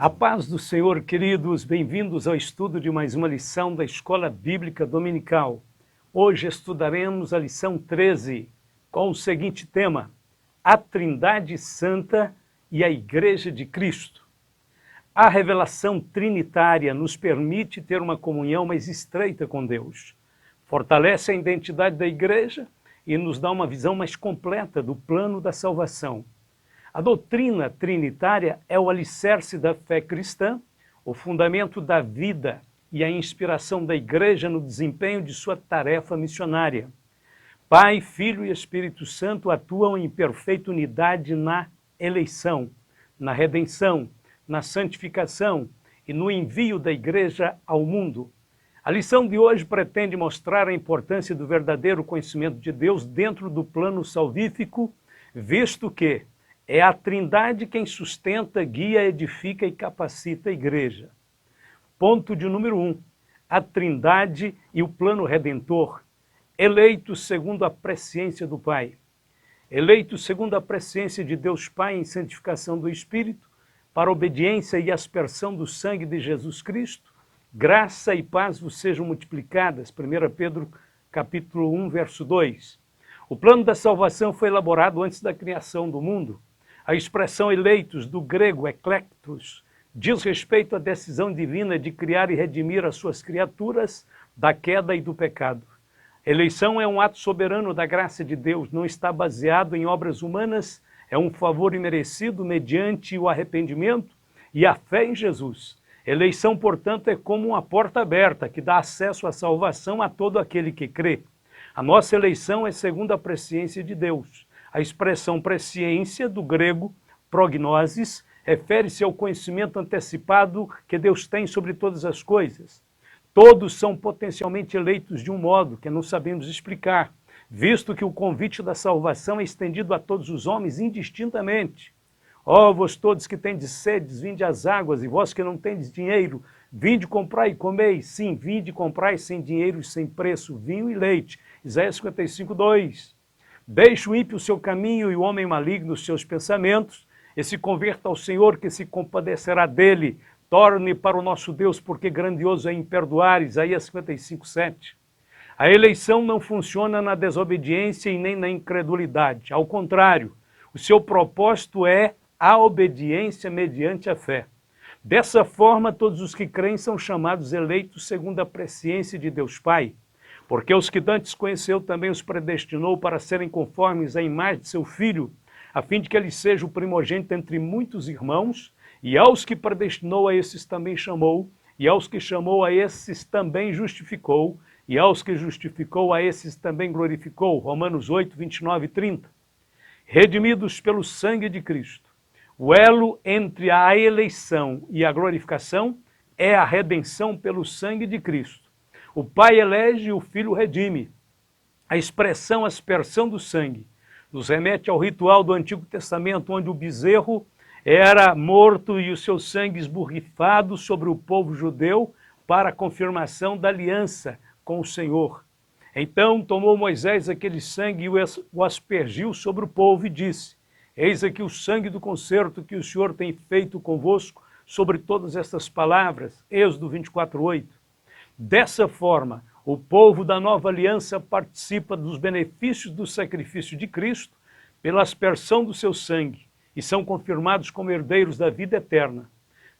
A paz do Senhor, queridos, bem-vindos ao estudo de mais uma lição da Escola Bíblica Dominical. Hoje estudaremos a lição 13, com o seguinte tema: a Trindade Santa e a Igreja de Cristo. A revelação trinitária nos permite ter uma comunhão mais estreita com Deus, fortalece a identidade da Igreja e nos dá uma visão mais completa do plano da salvação. A doutrina trinitária é o alicerce da fé cristã, o fundamento da vida e a inspiração da Igreja no desempenho de sua tarefa missionária. Pai, Filho e Espírito Santo atuam em perfeita unidade na eleição, na redenção, na santificação e no envio da Igreja ao mundo. A lição de hoje pretende mostrar a importância do verdadeiro conhecimento de Deus dentro do plano salvífico, visto que é a Trindade quem sustenta, guia, edifica e capacita a Igreja. Ponto de número 1. A Trindade e o plano redentor, eleitos segundo a presciência do Pai. Eleitos segundo a presciência de Deus Pai em santificação do Espírito, para obediência e aspersão do sangue de Jesus Cristo, graça e paz vos sejam multiplicadas. 1 Pedro capítulo 1, verso 2. O plano da salvação foi elaborado antes da criação do mundo. A expressão eleitos, do grego eclectos, diz respeito à decisão divina de criar e redimir as suas criaturas da queda e do pecado. Eleição é um ato soberano da graça de Deus, não está baseado em obras humanas, é um favor imerecido mediante o arrependimento e a fé em Jesus. Eleição, portanto, é como uma porta aberta que dá acesso à salvação a todo aquele que crê. A nossa eleição é segundo a presciência de Deus. A expressão presciência, do grego prognosis, refere-se ao conhecimento antecipado que Deus tem sobre todas as coisas. Todos são potencialmente eleitos de um modo que não sabemos explicar, visto que o convite da salvação é estendido a todos os homens indistintamente. Ó, vós todos que tendes sedes, vinde às águas, e vós que não tendes dinheiro, vinde comprai e comei. Sim, vinde comprai sem dinheiro e sem preço, vinho e leite. Isaías 55, 2. Deixe o ímpio o seu caminho e o homem maligno os seus pensamentos, e se converta ao Senhor, que se compadecerá dele. Torne para o nosso Deus, porque grandioso é em perdoar. Isaías 55, 7. A eleição não funciona na desobediência e nem na incredulidade. Ao contrário, o seu propósito é a obediência mediante a fé. Dessa forma, todos os que creem são chamados eleitos segundo a presciência de Deus Pai. Porque os que dantes conheceu também os predestinou para serem conformes à imagem de seu Filho, a fim de que ele seja o primogênito entre muitos irmãos, e aos que predestinou a esses também chamou, e aos que chamou a esses também justificou, e aos que justificou a esses também glorificou. Romanos 8, 29 e 30. Redimidos pelo sangue de Cristo. O elo entre a eleição e a glorificação é a redenção pelo sangue de Cristo. O Pai elege e o Filho redime. A expressão aspersão do sangue nos remete ao ritual do Antigo Testamento, onde o bezerro era morto e o seu sangue esborrifado sobre o povo judeu para a confirmação da aliança com o Senhor. Então tomou Moisés aquele sangue e o aspergiu sobre o povo e disse: eis aqui o sangue do concerto que o Senhor tem feito convosco sobre todas estas palavras. Êxodo 24, 8. Dessa forma, o povo da nova aliança participa dos benefícios do sacrifício de Cristo pela aspersão do seu sangue e são confirmados como herdeiros da vida eterna.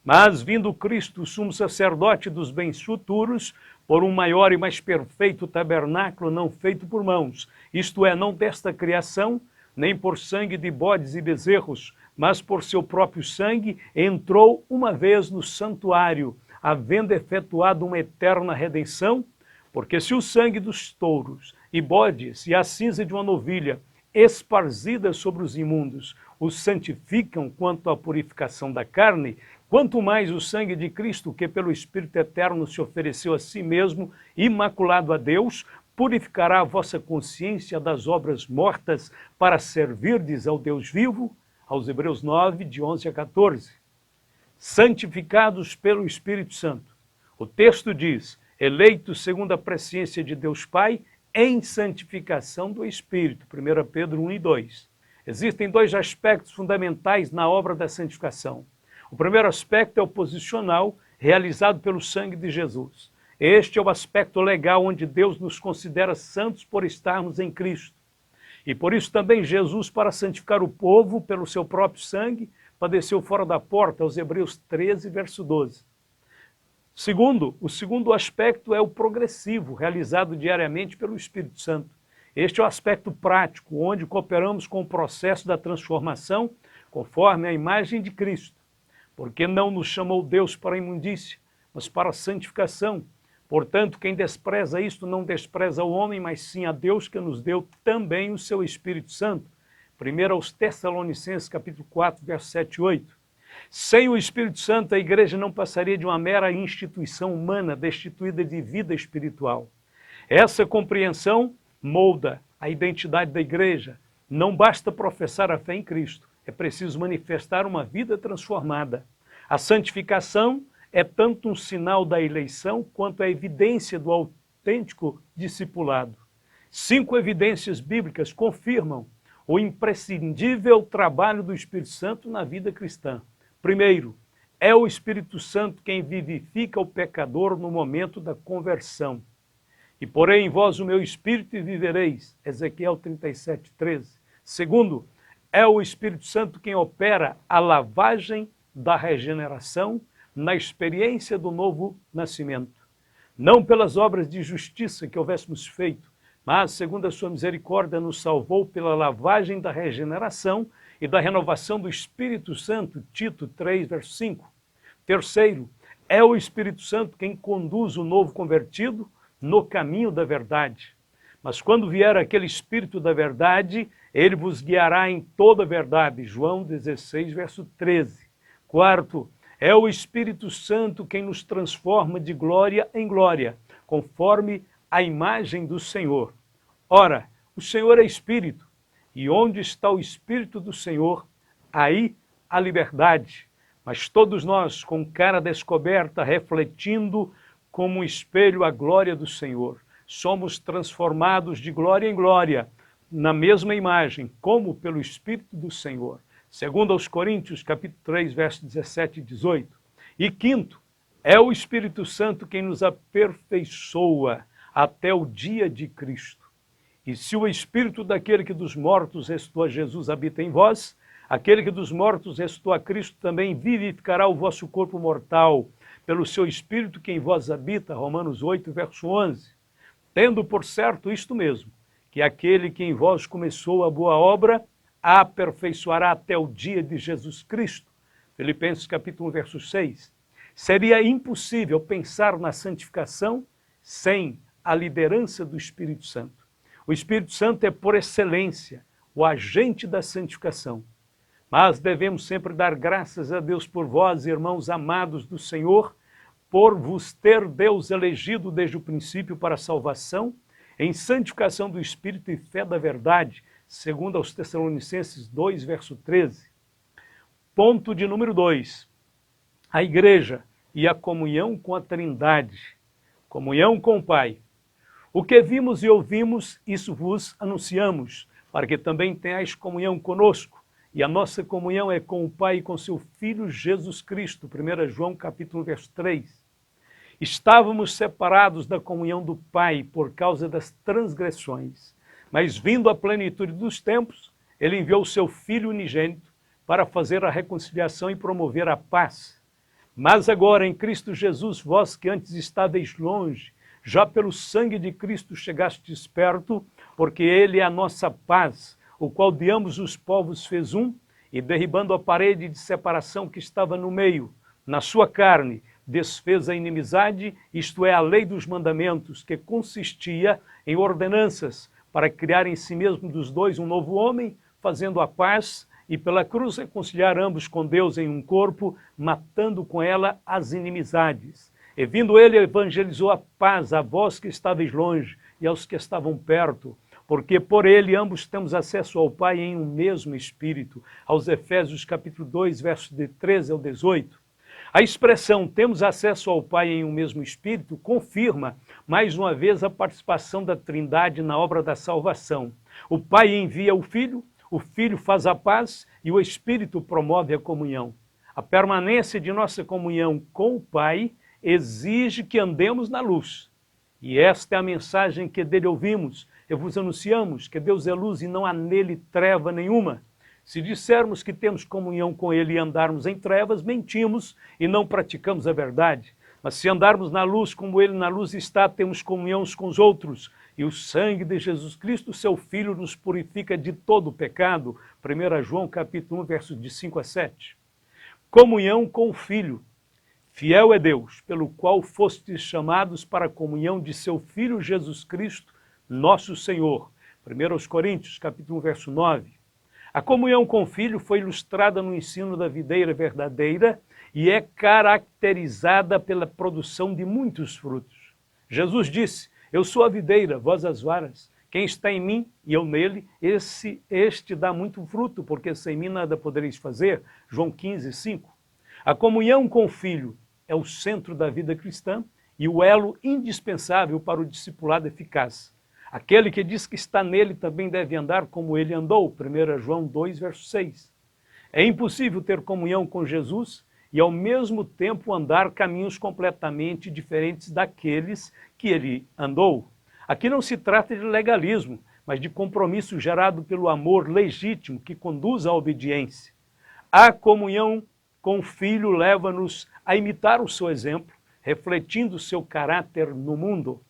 Mas, vindo Cristo, o sumo sacerdote dos bens futuros, por um maior e mais perfeito tabernáculo não feito por mãos, isto é, não desta criação, nem por sangue de bodes e bezerros, mas por seu próprio sangue, entrou uma vez no santuário, havendo efetuado uma eterna redenção, porque se o sangue dos touros e bodes e a cinza de uma novilha, esparzida sobre os imundos, os santificam quanto à purificação da carne, quanto mais o sangue de Cristo, que pelo Espírito Eterno se ofereceu a si mesmo, imaculado a Deus, purificará a vossa consciência das obras mortas para servirdes ao Deus vivo, aos Hebreus 9, de 11 a 14. Santificados pelo Espírito Santo. O texto diz, eleitos segundo a presciência de Deus Pai, em santificação do Espírito. 1 Pedro 1 e 2. Existem dois aspectos fundamentais na obra da santificação. O primeiro aspecto é o posicional, realizado pelo sangue de Jesus. Este é o aspecto legal onde Deus nos considera santos por estarmos em Cristo. E por isso também Jesus, para santificar o povo pelo seu próprio sangue, padeceu fora da porta, aos Hebreus 13, verso 12. O segundo aspecto é o progressivo, realizado diariamente pelo Espírito Santo. Este é o aspecto prático, onde cooperamos com o processo da transformação conforme a imagem de Cristo. Porque não nos chamou Deus para a imundícia, mas para a santificação. Portanto, quem despreza isto não despreza o homem, mas sim a Deus, que nos deu também o seu Espírito Santo. 1 aos Tessalonicenses, capítulo 4, versos 7 e 8. Sem o Espírito Santo, a igreja não passaria de uma mera instituição humana destituída de vida espiritual. Essa compreensão molda a identidade da igreja. Não basta professar a fé em Cristo, é preciso manifestar uma vida transformada. A santificação é tanto um sinal da eleição quanto a evidência do autêntico discipulado. 5 evidências bíblicas confirmam o imprescindível trabalho do Espírito Santo na vida cristã. Primeiro, é o Espírito Santo quem vivifica o pecador no momento da conversão. E porei em vós o meu espírito e vivereis. Ezequiel 37, 13. Segundo, é o Espírito Santo quem opera a lavagem da regeneração na experiência do novo nascimento. Não pelas obras de justiça que houvéssemos feito, mas, segundo a sua misericórdia, nos salvou pela lavagem da regeneração e da renovação do Espírito Santo, Tito 3, verso 5. Terceiro, é o Espírito Santo quem conduz o novo convertido no caminho da verdade. Mas quando vier aquele Espírito da verdade, ele vos guiará em toda a verdade. João 16, verso 13. Quarto, é o Espírito Santo quem nos transforma de glória em glória, conforme a imagem do Senhor. Ora, o Senhor é Espírito, e onde está o Espírito do Senhor, aí a liberdade. Mas todos nós, com cara descoberta, refletindo como um espelho a glória do Senhor, somos transformados de glória em glória, na mesma imagem, como pelo Espírito do Senhor. Segundo aos Coríntios, capítulo 3, versos 17 e 18. E quinto, é o Espírito Santo quem nos aperfeiçoa até o dia de Cristo. E se o Espírito daquele que dos mortos ressuscitou a Jesus habita em vós, aquele que dos mortos ressuscitou a Cristo também vivificará o vosso corpo mortal, pelo seu Espírito que em vós habita, Romanos 8, verso 11. Tendo por certo isto mesmo, que aquele que em vós começou a boa obra, a aperfeiçoará até o dia de Jesus Cristo. Filipenses capítulo 1, verso 6. Seria impossível pensar na santificação sem a liderança do Espírito Santo. O Espírito Santo é, por excelência, o agente da santificação. Mas devemos sempre dar graças a Deus por vós, irmãos amados do Senhor, por vos ter Deus elegido desde o princípio para a salvação, em santificação do Espírito e fé da verdade, segundo aos Tessalonicenses 2, verso 13. Ponto de número 2. A igreja e a comunhão com a Trindade. Comunhão com o Pai. O que vimos e ouvimos, isso vos anunciamos, para que também tenhais comunhão conosco. E a nossa comunhão é com o Pai e com seu Filho Jesus Cristo. 1 João capítulo 1, verso 3. Estávamos separados da comunhão do Pai por causa das transgressões. Mas vindo a plenitude dos tempos, ele enviou o seu Filho unigênito para fazer a reconciliação e promover a paz. Mas agora, em Cristo Jesus, vós que antes estáveis longe, já pelo sangue de Cristo chegastes perto, porque ele é a nossa paz, o qual de ambos os povos fez um, e derribando a parede de separação que estava no meio, na sua carne, desfez a inimizade, isto é, a lei dos mandamentos, que consistia em ordenanças, para criar em si mesmo dos dois um novo homem, fazendo a paz, e pela cruz reconciliar ambos com Deus em um corpo, matando com ela as inimizades. E vindo ele, evangelizou a paz a vós que estáveis longe e aos que estavam perto, porque por ele ambos temos acesso ao Pai em um mesmo Espírito. Aos Efésios capítulo 2, versos de 13 ao 18. A expressão temos acesso ao Pai em um mesmo Espírito confirma, mais uma vez, a participação da Trindade na obra da salvação. O Pai envia o Filho faz a paz e o Espírito promove a comunhão. A permanência de nossa comunhão com o Pai exige que andemos na luz. E esta é a mensagem que dele ouvimos. Eu vos anunciamos que Deus é luz e não há nele treva nenhuma. Se dissermos que temos comunhão com ele e andarmos em trevas, mentimos e não praticamos a verdade. Mas se andarmos na luz como ele na luz está, temos comunhão uns com os outros. E o sangue de Jesus Cristo, seu Filho, nos purifica de todo o pecado. 1 João capítulo 1, versos de 5 a 7. Comunhão com o Filho. Fiel é Deus, pelo qual fostes chamados para a comunhão de seu Filho Jesus Cristo, nosso Senhor. 1 Coríntios capítulo 1, verso 9. A comunhão com o Filho foi ilustrada no ensino da videira verdadeira e é caracterizada pela produção de muitos frutos. Jesus disse: eu sou a videira, vós as varas. Quem está em mim e eu nele, este dá muito fruto, porque sem mim nada podereis fazer. João 15, 5. A comunhão com o Filho é o centro da vida cristã e o elo indispensável para o discipulado eficaz. Aquele que diz que está nele também deve andar como ele andou. 1 João 2, verso 6. É impossível ter comunhão com Jesus e ao mesmo tempo andar caminhos completamente diferentes daqueles que ele andou. Aqui não se trata de legalismo, mas de compromisso gerado pelo amor legítimo que conduz à obediência. A comunhão com o Filho leva-nos a imitar o seu exemplo, refletindo o seu caráter no mundo.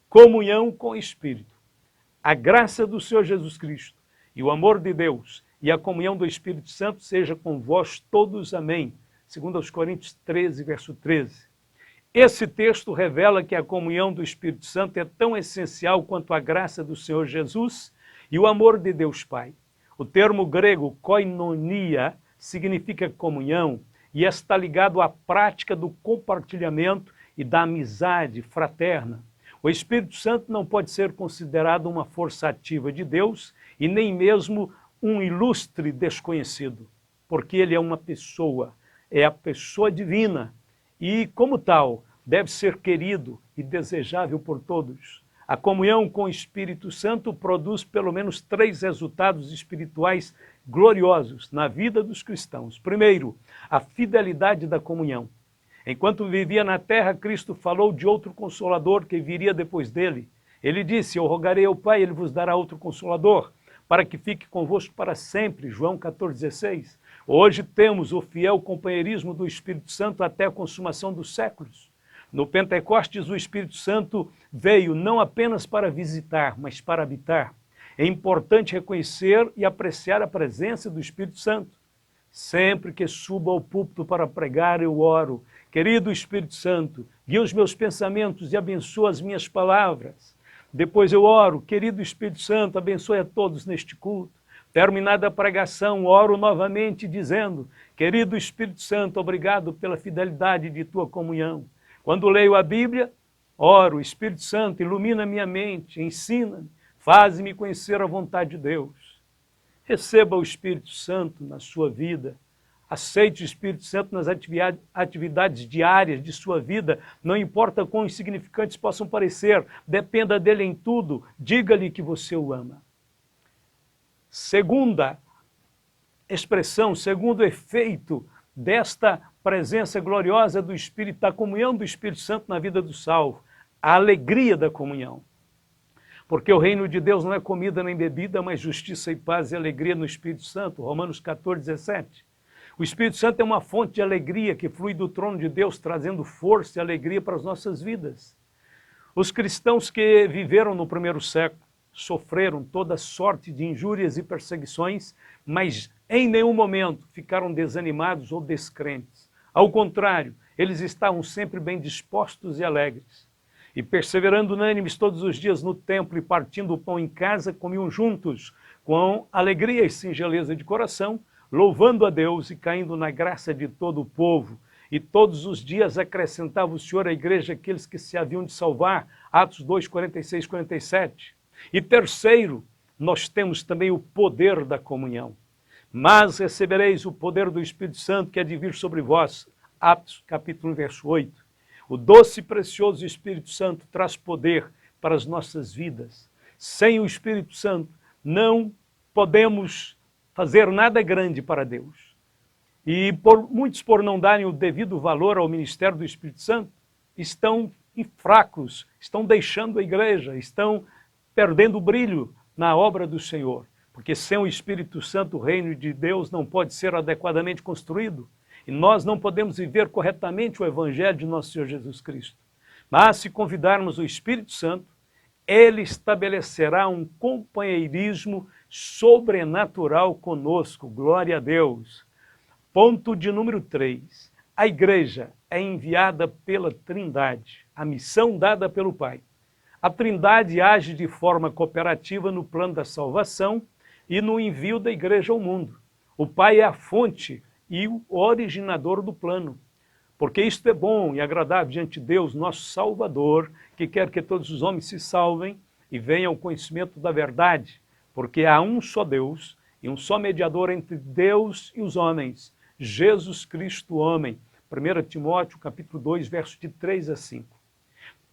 Comunhão com o Espírito. A graça do Senhor Jesus Cristo e o amor de Deus e a comunhão do Espírito Santo seja com vós todos. Amém. 2 Coríntios 13, verso 13. Esse texto revela que a comunhão do Espírito Santo é tão essencial quanto a graça do Senhor Jesus e o amor de Deus Pai. O termo grego koinonia significa comunhão e está ligado à prática do compartilhamento e da amizade fraterna. O Espírito Santo não pode ser considerado uma força ativa de Deus e nem mesmo um ilustre desconhecido, porque ele é uma pessoa, é a pessoa divina e, como tal, deve ser querido e desejável por todos. A comunhão com o Espírito Santo produz pelo menos 3 resultados espirituais gloriosos na vida dos cristãos. Primeiro, a fidelidade da comunhão. Enquanto vivia na terra, Cristo falou de outro Consolador que viria depois dele. Ele disse: eu rogarei ao Pai, ele vos dará outro Consolador, para que fique convosco para sempre. João 14,16. Hoje temos o fiel companheirismo do Espírito Santo até a consumação dos séculos. No Pentecostes, o Espírito Santo veio não apenas para visitar, mas para habitar. É importante reconhecer e apreciar a presença do Espírito Santo. Sempre que subo ao púlpito para pregar, eu oro: querido Espírito Santo, guia os meus pensamentos e abençoa as minhas palavras. Depois eu oro: querido Espírito Santo, abençoe a todos neste culto. Terminada a pregação, oro novamente dizendo: querido Espírito Santo, obrigado pela fidelidade de tua comunhão. Quando leio a Bíblia, oro: Espírito Santo, ilumina minha mente, ensina-me, faz-me conhecer a vontade de Deus. Receba o Espírito Santo na sua vida. Aceite o Espírito Santo nas atividades diárias de sua vida, não importa quão insignificantes possam parecer, dependa dele em tudo, diga-lhe que você o ama. Segunda expressão, segundo efeito desta presença gloriosa do Espírito, da comunhão do Espírito Santo na vida do salvo, a alegria da comunhão. Porque o reino de Deus não é comida nem bebida, mas justiça e paz e alegria no Espírito Santo. Romanos 14, 17. O Espírito Santo é uma fonte de alegria que flui do trono de Deus, trazendo força e alegria para as nossas vidas. Os cristãos que viveram no primeiro século sofreram toda sorte de injúrias e perseguições, mas em nenhum momento ficaram desanimados ou descrentes. Ao contrário, eles estavam sempre bem dispostos e alegres. E perseverando unânimes todos os dias no templo e partindo o pão em casa, comiam juntos, com alegria e singeleza de coração, louvando a Deus e caindo na graça de todo o povo. E todos os dias acrescentava o Senhor à igreja aqueles que se haviam de salvar. Atos 2, 46, 47. E terceiro, nós temos também o poder da comunhão. Mas recebereis o poder do Espírito Santo que há de vir sobre vós. Atos capítulo 1, verso 8. O doce e precioso Espírito Santo traz poder para as nossas vidas. Sem o Espírito Santo, não podemos fazer nada grande para Deus. E muitos, por não darem o devido valor ao ministério do Espírito Santo, estão fracos, estão deixando a igreja, estão perdendo o brilho na obra do Senhor. Porque sem o Espírito Santo, o reino de Deus não pode ser adequadamente construído. E nós não podemos viver corretamente o Evangelho de nosso Senhor Jesus Cristo. Mas se convidarmos o Espírito Santo, ele estabelecerá um companheirismo sobrenatural conosco. Glória a Deus. Ponto de número 3. A igreja é enviada pela Trindade, a missão dada pelo Pai. A Trindade age de forma cooperativa no plano da salvação e no envio da igreja ao mundo. O Pai é a fonte e o originador do plano. Porque isto é bom e agradável diante de Deus, nosso Salvador, que quer que todos os homens se salvem e venham ao conhecimento da verdade. Porque há um só Deus e um só mediador entre Deus e os homens, Jesus Cristo, homem. 1 Timóteo, capítulo 2, versos de 3 a 5.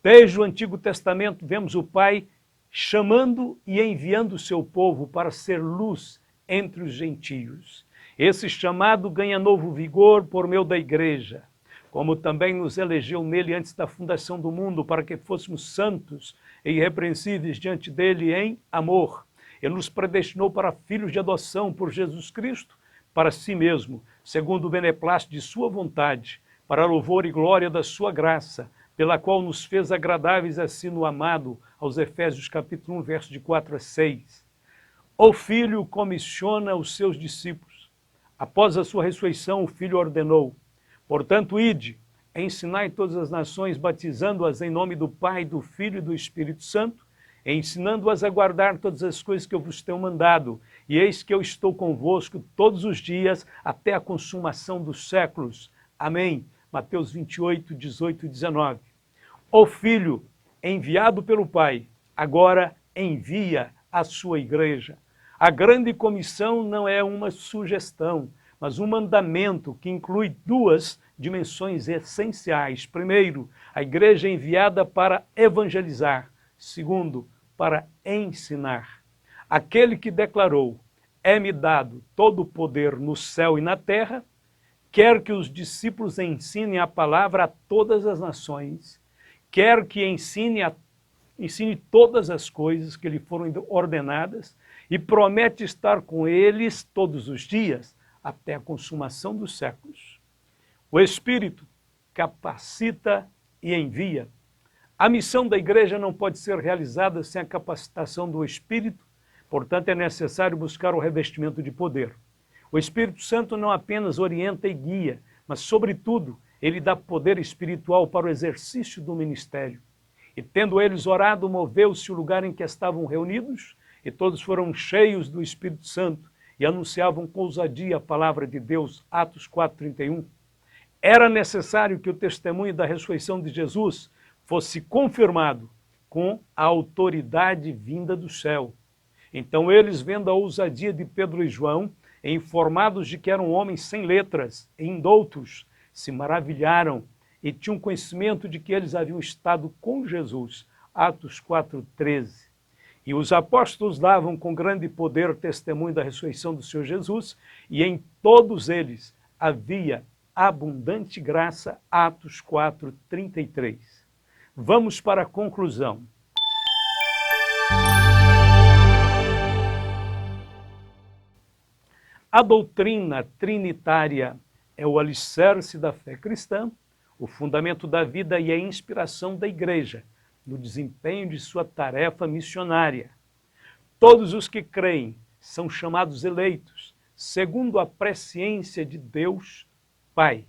Desde o Antigo Testamento, vemos o Pai chamando e enviando o seu povo para ser luz entre os gentios. Esse chamado ganha novo vigor por meio da igreja, como também nos elegeu nele antes da fundação do mundo, para que fôssemos santos e irrepreensíveis diante dele em amor. Ele nos predestinou para filhos de adoção por Jesus Cristo, para si mesmo, segundo o beneplácito de sua vontade, para louvor e glória da sua graça, pela qual nos fez agradáveis assim no amado, aos Efésios capítulo 1, versos de 4 a 6. O Filho comissiona os seus discípulos. Após a sua ressurreição, o Filho ordenou: portanto, ide, ensinai todas as nações, batizando-as em nome do Pai, do Filho e do Espírito Santo, ensinando-as a guardar todas as coisas que eu vos tenho mandado. E eis que eu estou convosco todos os dias, até a consumação dos séculos. Amém. Mateus 28, 18 e 19. O Filho, enviado pelo Pai, agora envia a sua igreja. A grande comissão não é uma sugestão, mas um mandamento que inclui duas dimensões essenciais. Primeiro, a igreja é enviada para evangelizar. Segundo, para ensinar. Aquele que declarou: é-me dado todo o poder no céu e na terra, quer que os discípulos ensinem a palavra a todas as nações, quer que ensine todas as coisas que lhe foram ordenadas e promete estar com eles todos os dias, até a consumação dos séculos. O Espírito capacita e envia. A missão da igreja não pode ser realizada sem a capacitação do Espírito, portanto é necessário buscar o revestimento de poder. O Espírito Santo não apenas orienta e guia, mas, sobretudo, ele dá poder espiritual para o exercício do ministério. E tendo eles orado, moveu-se o lugar em que estavam reunidos, e todos foram cheios do Espírito Santo e anunciavam com ousadia a palavra de Deus. Atos 4:31. Era necessário que o testemunho da ressurreição de Jesus fosse confirmado com a autoridade vinda do céu. Então eles, vendo a ousadia de Pedro e João, informados de que eram homens sem letras e indoutos, se maravilharam e tinham conhecimento de que eles haviam estado com Jesus. Atos 4:13. E os apóstolos davam com grande poder testemunho da ressurreição do Senhor Jesus, e em todos eles havia abundante graça. Atos 4:33. Vamos para a conclusão. A doutrina trinitária é o alicerce da fé cristã, o fundamento da vida e a inspiração da igreja no desempenho de sua tarefa missionária. Todos os que creem são chamados eleitos, segundo a presciência de Deus Pai.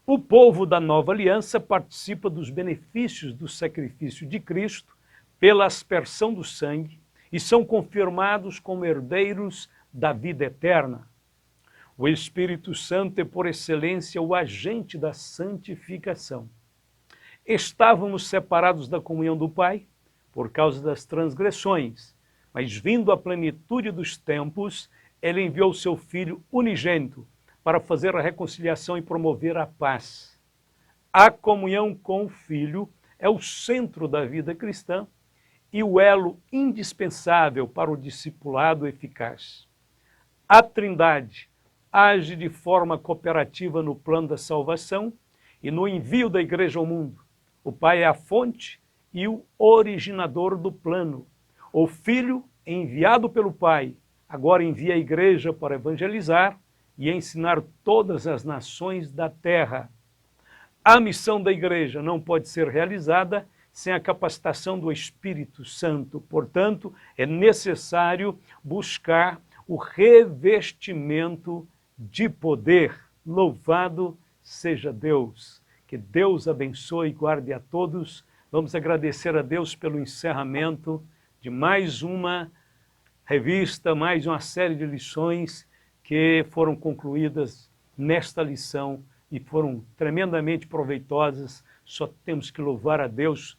O povo da nova aliança participa dos benefícios do sacrifício de Cristo pela aspersão do sangue e são confirmados como herdeiros da vida eterna. O Espírito Santo é, por excelência, o agente da santificação. Estávamos separados da comunhão do Pai por causa das transgressões, mas vindo a plenitude dos tempos, ele enviou seu Filho unigênito para fazer a reconciliação e promover a paz. A comunhão com o Filho é o centro da vida cristã e o elo indispensável para o discipulado eficaz. A Trindade, age de forma cooperativa no plano da salvação e no envio da igreja ao mundo. O Pai é a fonte e o originador do plano. O Filho, enviado pelo Pai, agora envia a igreja para evangelizar e ensinar todas as nações da terra. A missão da igreja não pode ser realizada sem a capacitação do Espírito Santo. Portanto, é necessário buscar o revestimento de poder. Louvado seja Deus. Que Deus abençoe e guarde a todos. Vamos agradecer a Deus pelo encerramento de mais uma revista, mais uma série de lições que foram concluídas nesta lição e foram tremendamente proveitosas. Só temos que louvar a Deus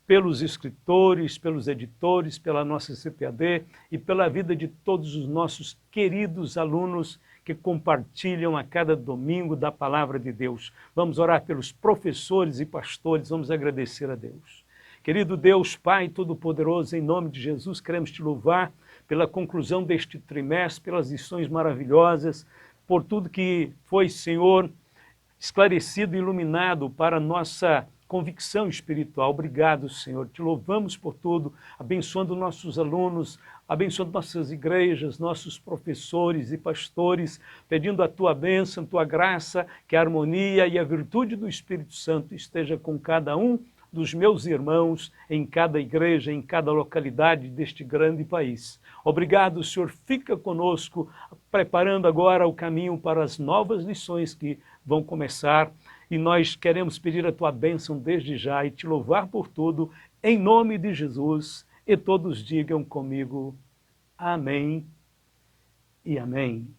pelos escritores, pelos editores, pela nossa CPAD e pela vida de todos os nossos queridos alunos que compartilham a cada domingo da palavra de Deus. Vamos orar pelos professores e pastores, vamos agradecer a Deus. Querido Deus, Pai Todo-Poderoso, em nome de Jesus, queremos te louvar pela conclusão deste trimestre, pelas lições maravilhosas, por tudo que foi, Senhor, esclarecido e iluminado para a nossa convicção espiritual. Obrigado, Senhor. Te louvamos por tudo, abençoando nossos alunos, abençoando nossas igrejas, nossos professores e pastores, pedindo a tua bênção, a tua graça, que a harmonia e a virtude do Espírito Santo esteja com cada um dos meus irmãos em cada igreja, em cada localidade deste grande país. Obrigado, Senhor. Fica conosco, preparando agora o caminho para as novas lições que vão começar. E nós queremos pedir a tua bênção desde já e te louvar por tudo, em nome de Jesus. E todos digam comigo, amém e amém.